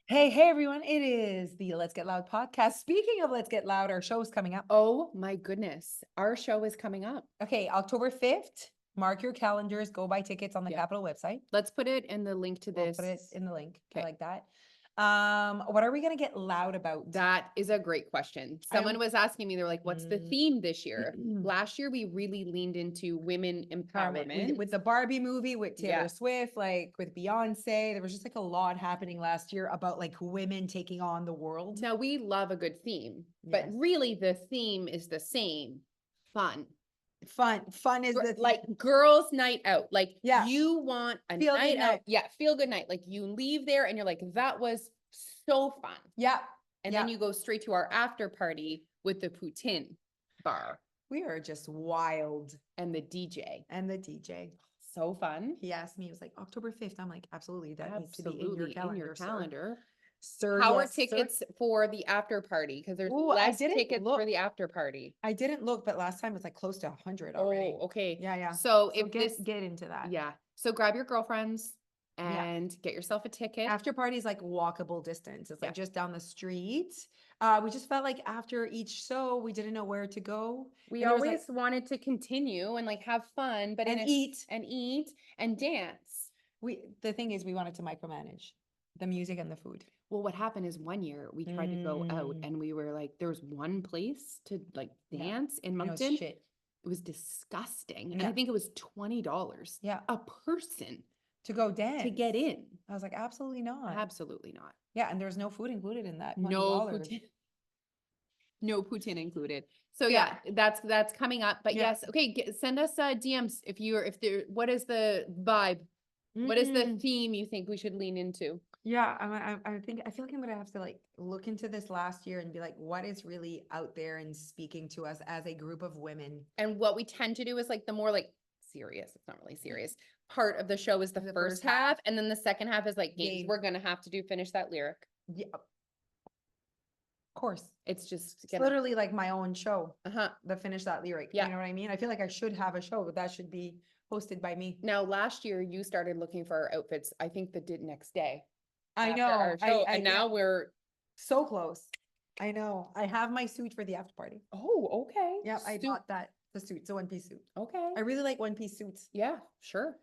Hey everyone, it is the Let's Get Loud podcast. Speaking of Let's Get Loud, our show is coming up. Oh my goodness. Our show is coming up. Okay, October 5th. Mark your calendars, go buy tickets on the Yeah. Capitol website. Let's put it in the link to We'll this. put it in the link. I Okay. like that. What are we gonna get loud about? That is a great question. I Someone don't- was asking me, they're like, what's the Mm. theme this year? Last year, we really leaned into women empowerment. With the Barbie movie, with Taylor Yeah. Swift, like with Beyonce, there was just like a lot happening last year about like women taking on the world. Now, we love a good theme, but Yes. really the theme is the same fun. Fun is the Like girls' night out. Like Yeah. you want a Feel good night out. night. Yeah, feel good night. Like you leave there and you're like, that was so fun. yeah. And then you go straight to our after party with the poutine bar We are just wild. and the DJ. And the DJ. So fun. He asked me, he was like, October 5th. I'm like, absolutely. That needs to be in your Absolutely calendar. Sir. calendar. Sir, How are yes, sir. tickets for the after party? Because there's Ooh, I less didn't tickets look. for the after party. I didn't look, but last time it was like close to 100 already. Oh, okay. Yeah, yeah. So So if this, get into that. yeah. So grab your girlfriends Yeah. and get yourself a ticket. After party is like walkable distance. It's like Yeah. just down the street. We just felt like after each show, we didn't know where to go. We And there was, always like, wanted to continue and like have fun, but and eat. eat and dance. The thing is, we wanted to micromanage the music and the food. Well, what happened is one year we tried to go out Mm. and we were like, there was one place to like Yeah. dance in And it was Moncton. shit. It was disgusting. And Yeah. I think it was $20 Yeah. a person To go dance. to get in. I was like, absolutely not. Absolutely not. Yeah, and there's no food included in that. No $20. poutine. No poutine included. So Yeah. yeah, that's coming up. But Yeah. yes, okay, send us DMs if there what is the vibe? What is the Mm. theme you think we should lean into? Yeah, I think I feel like I'm gonna have to like look into this last year and be like, what is really out there and speaking to us as a group of women? And what we tend to do is like the more like serious, it's not really serious, part of the show is the The first first half. half, and then the second half is like games. Game. We're gonna have to finish that lyric. Yeah, of course. It's just It's literally like my own show, uh-huh. the Finish That Lyric. Yeah. You know what I mean? I feel like I should have a show, but that should be hosted by me. Now last year you started looking for our outfits, I think the next day. I after know. our show, and yeah, now we're so close. I know. I have my suit for the after party. oh, okay. Yeah, I Suit. bought that. The suit. It's a one-piece suit. Okay. I really like one-piece suits. Yeah, sure.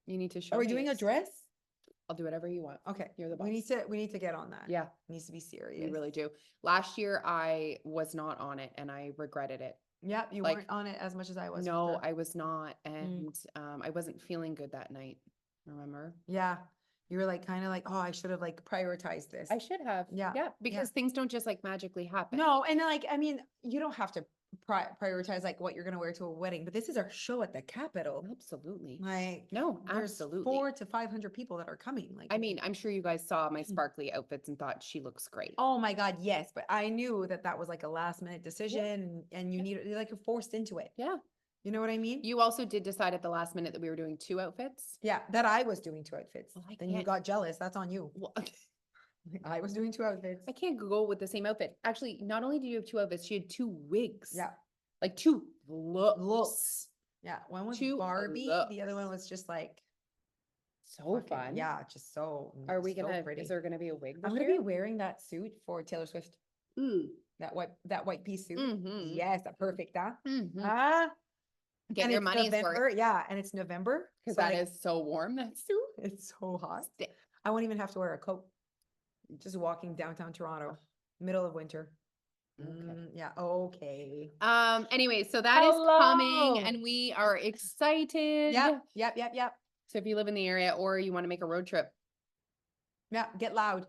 You need to show Are we me doing a s- dress? I'll do whatever you want. Okay. You're the We need boss. to get on that. Yeah, It needs to be we serious. really do. Last year I was not on it and I regretted it. Yep, you Like, weren't on it as much as I was. for No, sure. I was not. And I wasn't feeling good that night. Remember? Yeah. You were like kind of like, oh, I should have like prioritized this. I should have. Yeah, Yeah, because things don't just like magically happen. No, and like, I mean, you don't have to prioritize like what you're gonna wear to a wedding, but this is our show at the Capitol. Absolutely. Like, No, there's absolutely. 400 to 500 people that are coming. Like, I mean, I'm sure you guys saw my sparkly outfits and thought she looks great. oh my God, yes, but I knew that that was like a last minute decision, and you need you're like you're forced into it. Yeah. You know what I mean? You also did decide at the last minute that we were doing 2 outfits. Yeah, that I was doing 2 outfits. Well, I Then you can't- got jealous. That's on you. Well, I was doing 2 outfits. I can't go with the same outfit. Actually, not only do you have 2 outfits, she had 2 wigs. Yeah. Like 2 looks. Looks. Yeah, one was 2 Barbie, the other one looks. was just like So fucking- fun. Yeah, just so. Are we so gonna, pretty. is there gonna be a wig this I'm gonna year? be wearing that suit for Taylor Swift. Mm. That white piece suit. Mhm. Yes, perfect, huh? Mhm. Ah, Get and your it's money's November. worth. Yeah, and it's November. Because so, that like, is so warm, that suit. it's so hot. Stick. I won't even have to wear a coat. Just walking downtown Toronto, middle of winter. Okay. Yeah, okay. Anyway, so that is coming Hello. and we are excited. Yep. So if you live in the area or you want to make a road trip, Yeah, get loud.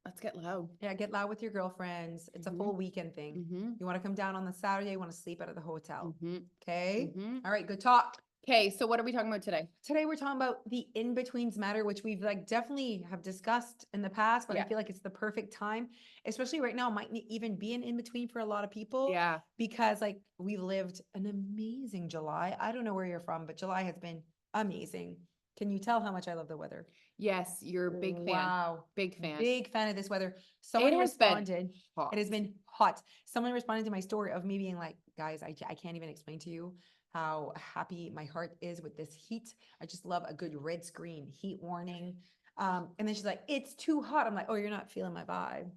let's get loud. Yeah, get loud with your girlfriends. It's a full weekend thing. Mm-hmm. You want to come down on the Saturday, you want to sleep out at the hotel. Mm-hmm. Okay. Mm-hmm. All right, good talk. Okay, so what are we talking about today? Today we're talking about the in-betweens matter, which we've like definitely have discussed in the past, but I Yeah. feel like it's the perfect time, especially right now, might even be an in-between for a lot of people. Yeah. Because like we lived an amazing July. I don't know where you're from, but July has been amazing. Can you tell how much I love the weather? Yes, you're a big fan. Wow. Big fan. Big fan of this weather. Someone has been responded. hot. It has been hot. Someone responded to my story of me being like, guys, I can't even explain to you how happy my heart is with this heat. I just love a good red screen heat warning. And then she's like, it's too hot. I'm like, oh, you're not feeling my vibe.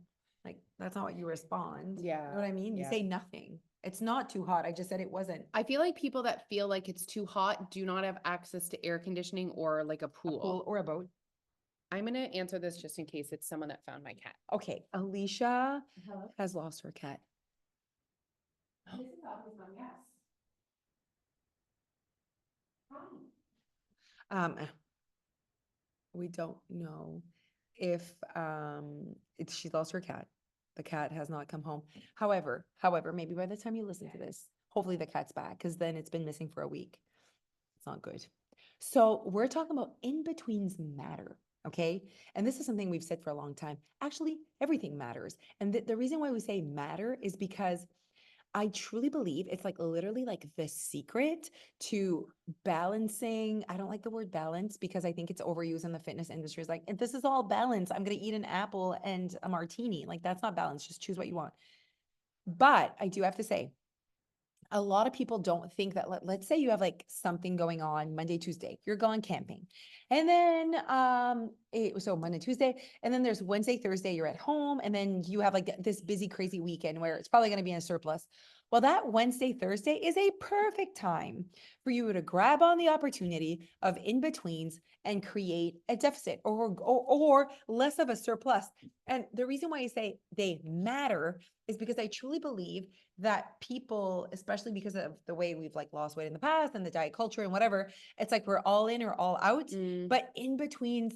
Like, that's not what you respond. You Yeah, know what I mean? You yeah. say nothing. It's not too hot. I just said it wasn't. I feel like people that feel like it's too hot do not have access to air conditioning or like a A pool. pool or a boat. I'm gonna answer this just in case it's someone that found my cat. Okay, Alicia Hello? has lost her cat. This is obviously my guess. We don't know if she lost her cat. The cat has not come home. However, maybe by the time you listen to this, hopefully the cat's back, because then it's been missing for a week. It's not good. So we're talking about in-betweens matter, okay? And this is something we've said for a long time. Actually, everything matters. And the reason why we say matter is because I truly believe it's like literally like the secret to balancing. I don't like the word balance because I think it's overused in the fitness industry. It's like, if this is all balance, I'm going to eat an apple and a martini. Like, that's not balance. Just choose what you want. But I do have to say, a lot of people don't think that let's say you have like something going on Monday, Tuesday, you're going camping. And then so Monday, Tuesday, and then there's Wednesday, Thursday, you're at home, and then you have like this busy, crazy weekend where it's probably going to be in a surplus. Well, that Wednesday, Thursday is a perfect time for you to grab on the opportunity of in-betweens and create a deficit or less of a surplus. And the reason why I say they matter is because I truly believe that people, especially because of the way we've like lost weight in the past and the diet culture and whatever, it's like we're all in or all out. Mm. But in-betweens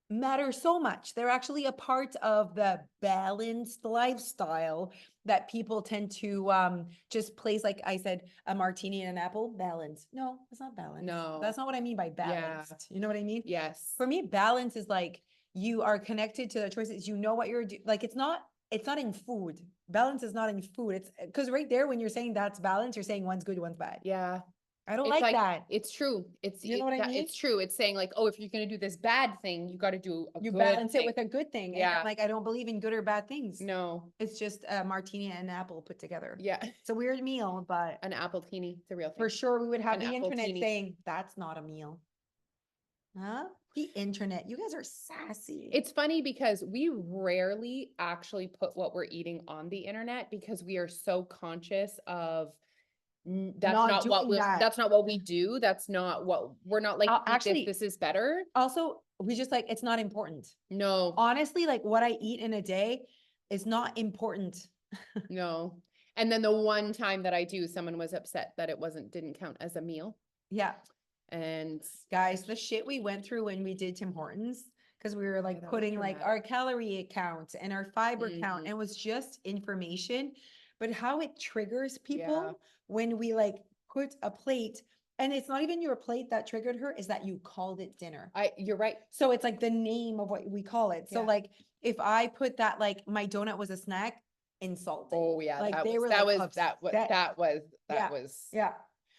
matter so much. They're actually a part of the balanced lifestyle that people tend to just place, like I said, a martini and an apple. Balance. No, it's not balance. No. That's not what I mean by Yeah. balanced. You know what I mean? Yes. For me, balance is like you are connected to the choices. You know what you're doing. Like it's not in food. Balance is not in food. It's because right there, when you're saying that's balance, you're saying one's good, one's bad. Yeah. I don't It's like that. It's true. You know what I mean? It's true. It's saying like, oh, if you're gonna do this bad thing, you got to do a You good balance it thing. with a good thing. And Yeah. I'm like, I don't believe in good or bad things. No. It's just a martini and an apple put together. Yeah. It's a weird meal, but An apple teeny. It's a real thing. for sure we would have An the apple internet teeny. saying that's not a meal. Huh? The internet. You guys are sassy. It's funny because we rarely actually put what we're eating on the internet because we are so conscious of that's Not not what doing we that. that's not what we do. That's not what we're not like, eat this, actually- this is better. Also, we just like it's not important. No, Honestly, like what I eat in a day is not important. no. And then the one time that I do, someone was upset that it didn't count as a meal. Yeah. And Guys, the shit we went through when we did Tim Hortons, because we were like that was putting like our calorie count and our fiber count, Mhm. and it was just information, but how it triggers people Yeah. when we like put a plate, and it's not even your plate that triggered her, is that you called it dinner. you're right. So it's like the name of what we call it. So Yeah. like if I put that like my donut was a snack, insulting. Oh yeah, Like that they was were that like was that was upset. that was that Yeah. was Yeah.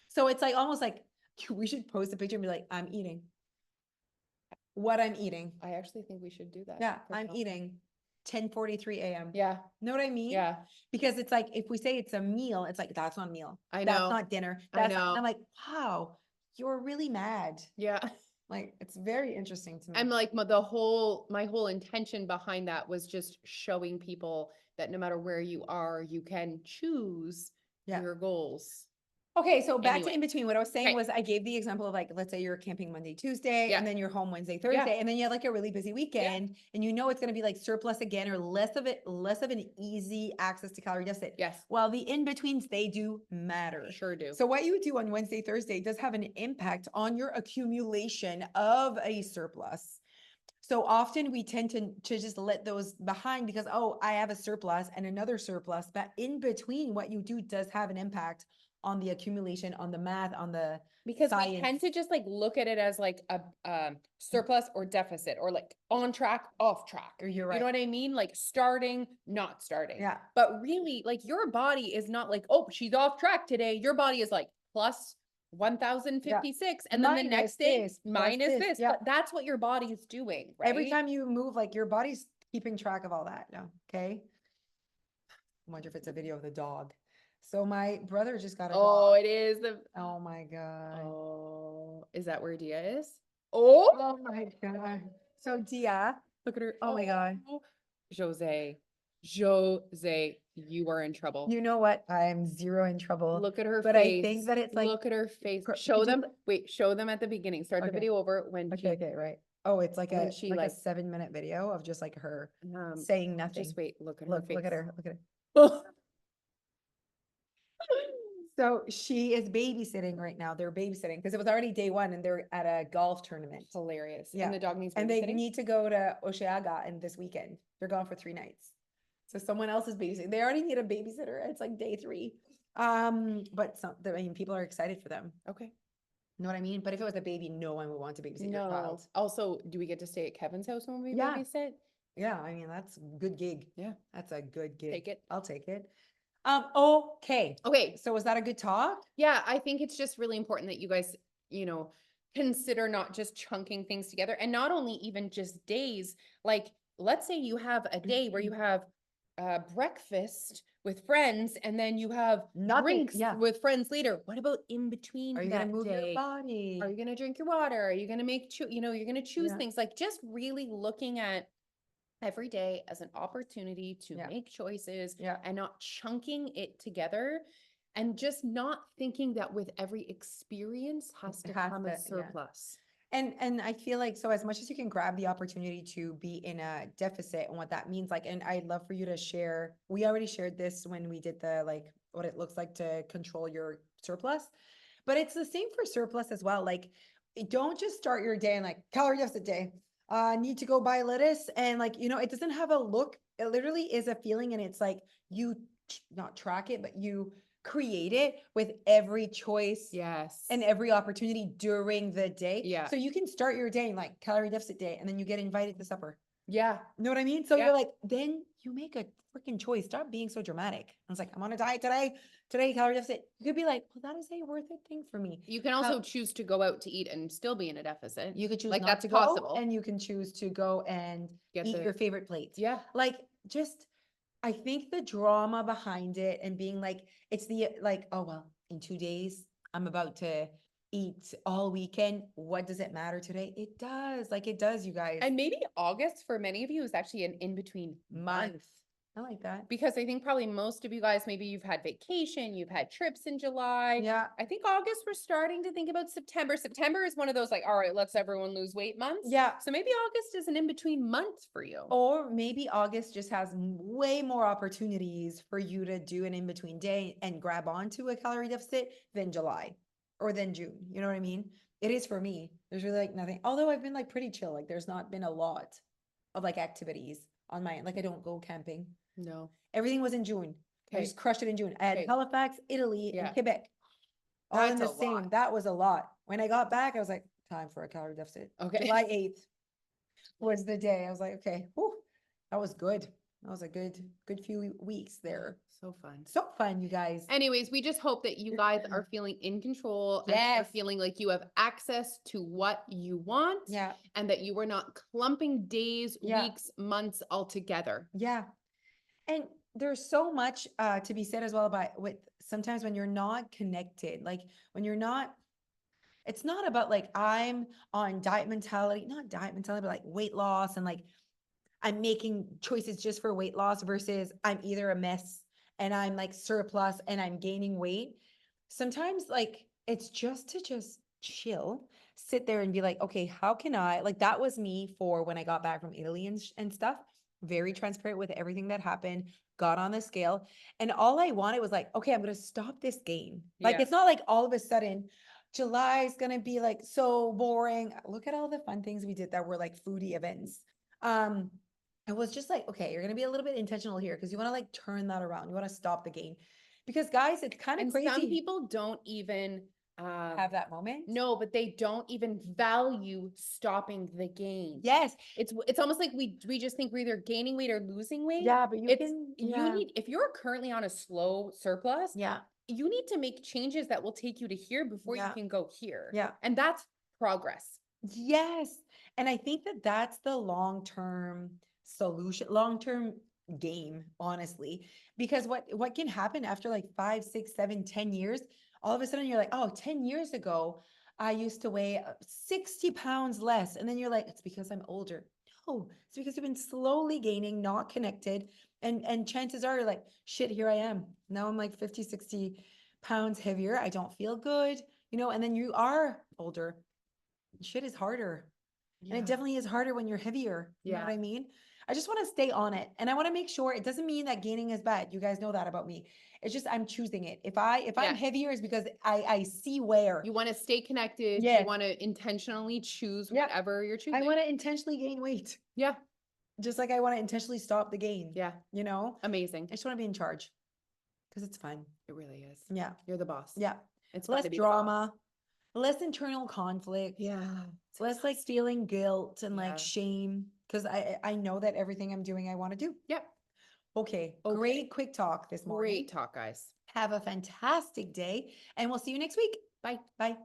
So it's like almost like we should post a picture and be like, I'm eating what I'm eating. I actually think we should do that. Yeah, for I'm fun. eating 10:43 a.m. Yeah, Know what I mean? yeah. Because it's like if we say it's a meal, it's like that's not a meal. I That's know. not dinner. I That's know. I'm like, wow, you're really mad. Yeah. Like it's very interesting to me. I'm like, my whole intention behind that was just showing people that no matter where you are, you can choose Yeah. your goals. Okay, so back to Anyway. in between. What I was saying Okay. was I gave the example of like, let's say you're camping Monday, Tuesday, Yeah. and then you're home Wednesday, Yeah. Thursday, and then you have like a really busy weekend, and you know it's going to be like surplus again or less of an easy access to calorie deficit. Yes. While the in-betweens, they do matter. Sure do. So what you do on Wednesday, Thursday does have an impact on your accumulation of a surplus. So often we tend to just let those behind because, oh, I have a surplus and another surplus, but in between what you do does have an impact on the accumulation, on the math, on the Because we science. tend to just like look at it as like a surplus or deficit or like on track, off track. You're You right. know what I mean? Like starting, not starting. Yeah. But really, like your body is not like, oh, she's off track today. Your body is like plus 1056. And then the Minus next day, this, plus minus this. this. Yeah. But that's what your body is doing, right? Every time you move, like your body's keeping track of all that. No. Okay. I wonder if it's a video of the dog. So my brother just got a Oh, dog. it is the. Oh my God. Oh, is that where Dia is? Oh, Oh my God. So Dia, Look at her. oh my God. Jose, you are in trouble. You know what? I'm zero in trouble. Look at her But face. I think that it's like, Look at her face. cr- Show could you them. put- Wait, show them at the beginning. Start the Okay. video over when okay, she, okay, right. Oh, it's like when a she, like a like, 7-minute video of just like her um, saying nothing. just wait, look at her Look, face. look at her, look at her. her. So she is babysitting right now. They're babysitting because it was already day one and they're at a golf tournament. Hilarious. Yeah. And the dog needs And they babysitting? need to go to Osheaga and this weekend. They're gone for 3 nights. So someone else is babysitting. They already need a babysitter. It's like day 3. But I mean, people are excited for them. Okay. You know what I mean? But if it was a baby, no one would want to babysit your No. child. Also, do we get to stay at Kevin's house when we Yeah. babysit? Yeah, I mean, that's a good gig. Yeah. That's a good gig. Take it. I'll take it. Okay. Okay. So was that a good talk? Yeah, I think it's just really important that you guys, consider not just chunking things together and not only even just days. Like, let's say you have a day where you have breakfast with friends and then you have Nothing, drinks yeah. with friends later. What about in between Are you that gonna move day? your body? Are you going to drink your water? Are you going to you're going to choose Yeah. things, like just really looking at every day as an opportunity to Yeah. make choices Yeah. and not chunking it together and just not thinking that with every experience has to has come to, a yeah. surplus. And I feel like, so as much as you can grab the opportunity to be in a deficit and what that means, like, and I'd love for you to share, we already shared this when we did the, like, what it looks like to control your surplus, but it's the same for surplus as well. Like, don't just start your day and like calorie deficit day. Need to go buy lettuce, and like, it doesn't have a look. It literally is a feeling, and it's like you not track it, but you create it with every choice Yes. and every opportunity during the day. Yeah. So you can start your day in like calorie deficit day, and then you get invited to supper. Yeah. You know what I mean? So Yeah. you're like, then you make a freaking choice. Stop being so dramatic. I was like, I'm on a diet today. Today, calorie deficit. You could be like, well, that is a worth it thing for me. You can also choose to go out to eat and still be in a deficit. You could choose like not that's to go, possible. and you can choose to go and Get eat the- your favorite plate. Yeah. Like, just, I think the drama behind it and being like, it's the like, oh, well, in 2 days, I'm about to eat all weekend. What does it matter today? It does. Like, it does, you guys. And maybe August for many of you is actually an in-between month. I like that. Because I think probably most of you guys, maybe you've had vacation, you've had trips in July. Yeah. I think August, we're starting to think about September. September is one of those like, all right, let's everyone lose weight months. Yeah. So maybe August is an in-between month for you. Or maybe August just has way more opportunities for you to do an in-between day and grab onto a calorie deficit than July or than June. You know what I mean? It is for me. There's really like nothing. Although I've been like pretty chill. Like, there's not been a lot of like activities on my end. Like, I don't go camping. No. Everything was in June. I Okay. just crushed it in June. I had Okay. Halifax, Italy, Yeah. and Quebec. All in That's the a same. lot. That was a lot. When I got back, I was like, time for a calorie deficit. Okay. July 8th was the day. I was like, okay, whew, that was good. That was a good few weeks there. So fun. So fun, you guys. Anyways, we just hope that you guys are feeling in control and are Yes. feeling like you have access to what you want. Yeah. And that you are not clumping days, Yeah. weeks, months all together. Yeah. And there's so much to be said as well about with sometimes when you're not connected, like when you're not, it's not about like I'm on diet mentality, not diet mentality, but like weight loss and like I'm making choices just for weight loss versus I'm either a mess and I'm like surplus and I'm gaining weight. Sometimes like it's just to just chill, sit there and be like, okay, how can I, like that was me for when I got back from Italy and stuff, very transparent with everything that happened, got on the scale. And all I wanted was like, okay, I'm going to stop this gain. Like, Yeah. it's not like all of a sudden July is going to be like so boring. Look at all the fun things we did that were like foodie events. It was just like, okay, you're going to be a little bit intentional here because you want to like turn that around. You want to stop the gain because guys, it's kind of And crazy. some people don't even have that moment. no, but they don't even value stopping the gain. Yes. It's almost like we just think we're either gaining weight or losing weight. Yeah, but you It's can, you yeah. need, if you're currently on a slow surplus, Yeah. you need to make changes that will take you to here before you Yeah. can go here. Yeah. And that's progress. Yes. And I think that that's the long-term solution, long-term game, honestly, because what can happen after like 5, 6, 7, 10 years, all of a sudden you're like, oh, 10 years ago, I used to weigh 60 pounds less. And then you're like, it's because I'm older. No, it's because you've been slowly gaining, not connected. And chances are you're like, shit, here I am. Now I'm like 50, 60 pounds heavier. I don't feel good, and then you are older. Shit is harder. And it Yeah. definitely is harder when you're heavier. You know Yeah. what I mean? I just want to stay on it. And I want to make sure it doesn't mean that gaining is bad. You guys know that about me. It's just I'm choosing it. If I'm Yeah. heavier, it's because I see where. You want to stay connected. You Yes. want to intentionally choose Yeah. whatever you're I choosing. want to intentionally gain weight. Yeah. Just like I want to intentionally stop the gain. Yeah. I Amazing. just want to be in charge because it's fun. It really is. Yeah. You're the boss. Yeah. It's fun Less to be the boss. drama, less internal conflict. Yeah. It's less like feeling guilt and like Yeah. shame because I know that everything I'm doing I want to do. Yep. Okay. Okay. Great quick talk this morning. Great talk, guys. Have a fantastic day and we'll see you next week. Bye. Bye.